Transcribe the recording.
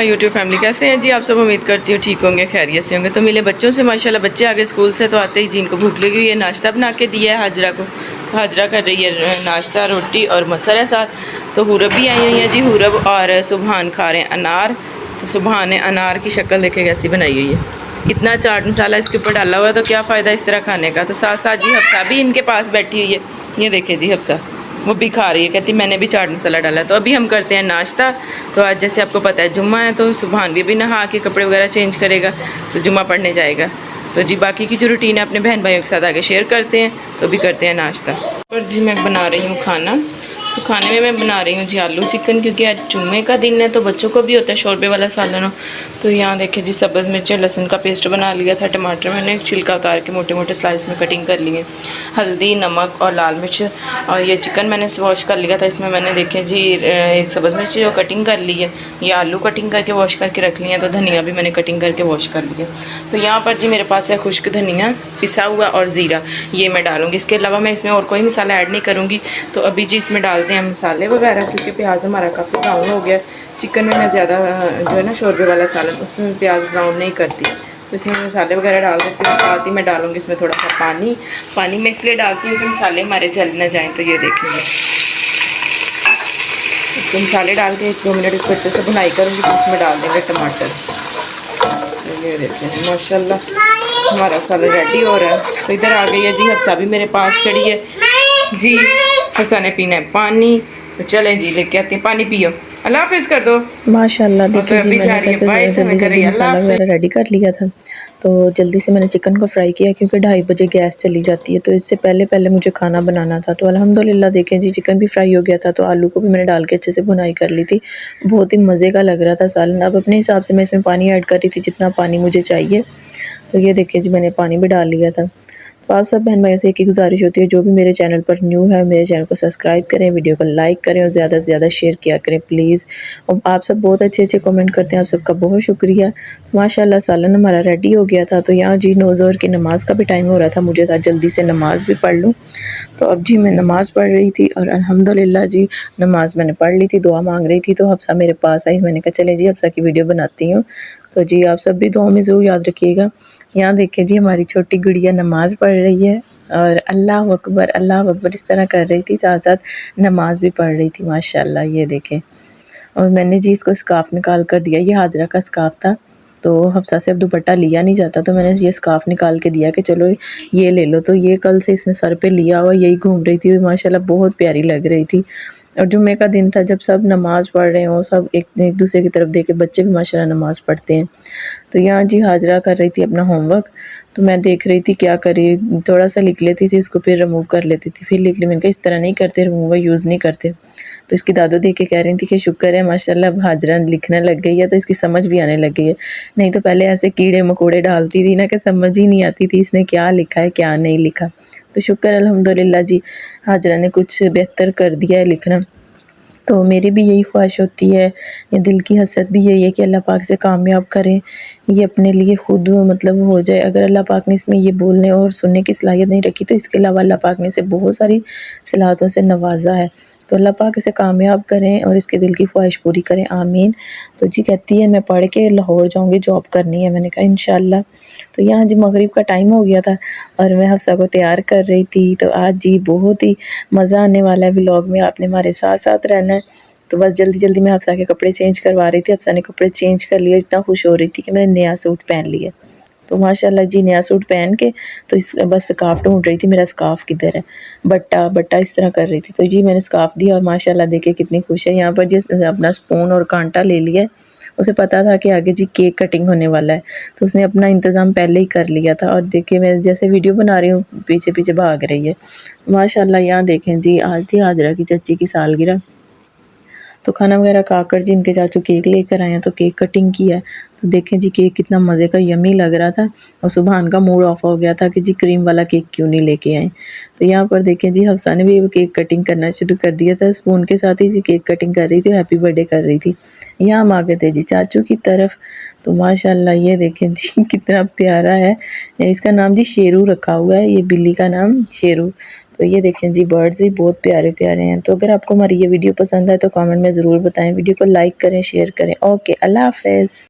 My YouTube family, कैसे हैं जी आप सब। उम्मीद करती हूँ ठीक होंगे, खैरियत से होंगे। तो मिले बच्चों से माशाल्लाह, बच्चे आ गए स्कूल से। तो आते ही जिनको भूख लगी हुई है, नाश्ता बना के दिया है हाजरा को। हाजरा कर रही है नाश्ता, रोटी और मसाला साथ। तो हुरब भी आई हुई है जी, हुरब और सुबहान खा रहे हैं अनार। तो सुबहान ने अनार की शक्ल देखे कैसी बनाई हुई है। इतना चाट मसाला इसके ऊपर डाला हुआ है, तो क्या फ़ायदा इस तरह खाने का। तो साथ साथ जी हफ्सा भी इनके पास बैठी हुई है। ये देखे जी हफ्सा, वो भी खा रही है, कहती मैंने भी चाट मसाला डाला। तो अभी हम करते हैं नाश्ता। तो आज जैसे आपको पता है जुम्मा है, तो सुबहान भी नहा के कपड़े वगैरह चेंज करेगा, तो जुम्मा पढ़ने जाएगा। तो जी बाकी की जो रूटीन है अपने बहन भाइयों के साथ आगे शेयर करते हैं। तो अभी करते हैं नाश्ता। और जी मैं बना रही हूँ खाना। तो खाने में मैं बना रही हूँ जी आलू चिकन, क्योंकि आज जुम्मे का दिन है, तो बच्चों को भी होता है शोरबे वाला सालन हो। तो यहाँ देखिए जी सब्ज़ मिर्च लहसुन का पेस्ट बना लिया था। टमाटर मैंने छिलका उतार के मोटे मोटे स्लाइस में कटिंग कर लिए। हल्दी, नमक और लाल मिर्च। और ये चिकन मैंने वॉश कर लिया था। इसमें मैंने देखे जी एक सब्ज़ मिर्च जो कटिंग कर ली है, ये आलू कटिंग करके वॉश करके रख लिए हैं। तो धनिया भी मैंने कटिंग करके वॉश कर लिया। तो यहाँ पर जी मेरे पास है खुश्क धनिया पिसा हुआ और ज़ीरा, ये मैं डालूँगी। इसके अलावा मैं इसमें और कोई मसाला ऐड नहीं करूँगी। तो अभी जी इसमें डालते हैं मसाले वगैरह, क्योंकि प्याज हमारा काफ़ी ब्राउन हो गया। चिकन में मैं ज़्यादा जो है ना शोरबे वाला सालन, उसमें प्याज ब्राउन नहीं करती। तो इसमें मसाले वगैरह डाल देती हूँ। साथ ही मैं डालूँगी इसमें थोड़ा सा पानी। पानी मैं इसलिए डालती हूँ कि मसाले हमारे जल ना जाएँ। तो ये देखेंगे, इसको मसाले डाल के 1-2 मिनट इसको अच्छे से भुनाई करूँगी। तो इसमें डाल देंगे टमाटर। तो ये देखें माशाल्लाह हमारा सालन रेडी हो रहा है। तो इधर आ गई है जी हफ्सा भी मेरे पास खड़ी है जी। हफ्सा ने पीना है पानी, तो चलें जी लेके आते हैं पानी, पियो। अल्लाह हाफिज़ कर दो। माशाल्लाह देखिए जी मैंने कैसे जल्दी जल्दी मसाला वगैरह रेडी कर लिया था। तो जल्दी से मैंने चिकन को फ्राई किया, क्योंकि 2:30 बजे गैस चली जाती है। तो इससे पहले पहले मुझे खाना बनाना था। तो अल्हम्दुलिल्लाह देखें जी चिकन भी फ्राई हो गया था। तो आलू को भी मैंने डाल के अच्छे से भुनाई कर ली थी। बहुत ही मज़े का लग रहा था सालन। अब अपने हिसाब से मैं इसमें पानी ऐड कर रही थी जितना पानी मुझे चाहिए। तो ये देखिए जी मैंने पानी भी डाल लिया था। तो आप सब बहन भाइयों से एक ही गुजारिश होती है, जो भी मेरे चैनल पर न्यू है मेरे चैनल को सब्सक्राइब करें, वीडियो को लाइक करें और ज़्यादा से ज़्यादा शेयर किया करें प्लीज़। और आप सब बहुत अच्छे अच्छे कमेंट करते हैं, आप सबका बहुत शुक्रिया। तो माशाल्लाह सालन हमारा रेडी हो गया था। तो यहाँ जी ज़ोहर की नमाज़ का भी टाइम हो रहा था, मुझे था जल्दी से नमाज़ भी पढ़ लूँ। तो अब जी मैं नमाज़ पढ़ रही थी और अल्हम्दुलिल्लाह जी नमाज़ मैंने पढ़ ली थी, दुआ मांग रही थी। तो हफ्सा मेरे पास आई, मैंने कहा चले जी हफ्सा की वीडियो बनाती हूँ। तो जी आप सब भी दुआ में ज़रूर याद रखिएगा। यहाँ देखिए जी हमारी छोटी गुड़िया नमाज़ पढ़ रही है और अल्लाह अकबर इस तरह कर रही थी, साथ साथ नमाज़ भी पढ़ रही थी माशाल्लाह। ये देखें, और मैंने जी इसको स्कार्फ़ निकाल कर दिया, ये हाजरा का स्कार्फ़ था। तो हफ्सा से अब दुपट्टा लिया नहीं जाता, तो मैंने ये स्कार्फ़ निकाल के दिया कि चलो ये ले लो। तो ये कल से इसने सर पे लिया हुआ, यही घूम रही थी माशाल्लाह, बहुत प्यारी लग रही थी। और जुम्मे का दिन था, जब सब नमाज़ पढ़ रहे हों, सब एक दूसरे की तरफ देख के, बच्चे भी माशाल्लाह नमाज़ पढ़ते हैं। तो यहाँ जी हाजरा कर रही थी अपना होमवर्क। तो मैं देख रही थी क्या करी, थोड़ा सा लिख लेती थी इसको, फिर रिमूव कर लेती थी, फिर लिख ली। मैंने कहा इस तरह नहीं करते, रिमूवर यूज़ नहीं करते। तो इसकी दादू देख के कह रही थी कि शुक्र है माशाल्लाह अब हाजरा लिखने लग गई है, तो इसकी समझ भी आने लग गई है। नहीं तो पहले ऐसे कीड़े मकोड़े डालती थी ना कि समझ ही नहीं आती थी इसने क्या लिखा है क्या नहीं लिखा। तो शुक्र अल्हम्दुलिल्लाह जी हाजरा ने कुछ बेहतर कर दिया है लिखना। तो मेरी भी यही ख्वाहिश होती है, ये दिल की हसरत भी यही है कि अल्लाह पाक से कामयाब करें, ये अपने लिए खुद मतलब हो जाए। अगर अल्लाह पाक ने इसमें ये बोलने और सुनने की सलाहियत नहीं रखी, तो इसके अलावा अल्लाह पाक ने इसे बहुत सारी सलाहतों से नवाजा है। तो अल्लाह पाक इसे कामयाब करें और इसके दिल की ख्वाहिश पूरी करें, आमीन। तो जी कहती है मैं पढ़ के लाहौर जाऊँगी, जॉब करनी है। मैंने कहा इंशाल्लाह। तो यहाँ जी मगरिब का टाइम हो गया था और मैं हफ्सा को तैयार कर रही थी। तो आज जी बहुत ही मज़ा आने वाला है व्लॉग में, आपने हमारे साथ साथ रहना है। तो बस जल्दी जल्दी मैं हफ्सा के कपड़े चेंज करवा रही थी। हफ्सा ने कपड़े चेंज कर लिए, इतना खुश हो रही थी कि मैंने नया सूट पहन लिया। तो माशाल्लाह जी नया सूट पहन के तो इस बस स्कार्फ़ ढूंढ रही थी, मेरा स्कार्फ़ किधर है, बट्टा इस तरह कर रही थी। तो जी मैंने स्कार्फ़ दिया और माशाल्लाह देखे कितनी खुश है। यहाँ पर जी अपना स्पून और कांटा ले लिया। उसे पता था कि आगे जी केक कटिंग होने वाला है, तो उसने अपना इंतज़ाम पहले ही कर लिया था। और देखिए मैं जैसे वीडियो बना रही हूँ, पीछे पीछे भाग रही है माशाल्लाह। यहाँ देखें जी आज थी हाजरा की चच्ची की सालगिरह। तो खाना वगैरह खाकर जी इनके चाचू केक लेकर आए हैं, तो केक कटिंग की है। तो देखें जी केक कितना मज़े का यमी लग रहा था और सुबहान का मूड ऑफ हो गया था कि जी क्रीम वाला केक क्यों नहीं लेके आए। तो यहाँ पर देखें जी हफ्सा ने भी केक कटिंग करना शुरू कर दिया था, स्पून के साथ ही जी केक कटिंग कर रही थी, हैप्पी बर्थडे कर रही थी। यहाँ हम आ गए थे जी चाचू की तरफ। तो माशाल्लाह ये देखें जी कितना प्यारा है, इसका नाम जी शेरू रखा हुआ है, ये बिल्ली का नाम शेरू। तो ये देखें जी बर्ड्स भी बहुत प्यारे प्यारे हैं। तो अगर आपको हमारी ये वीडियो पसंद आए तो कमेंट में ज़रूर बताएं, वीडियो को लाइक करें, शेयर करें। ओके, अल्लाह हाफ़िज़।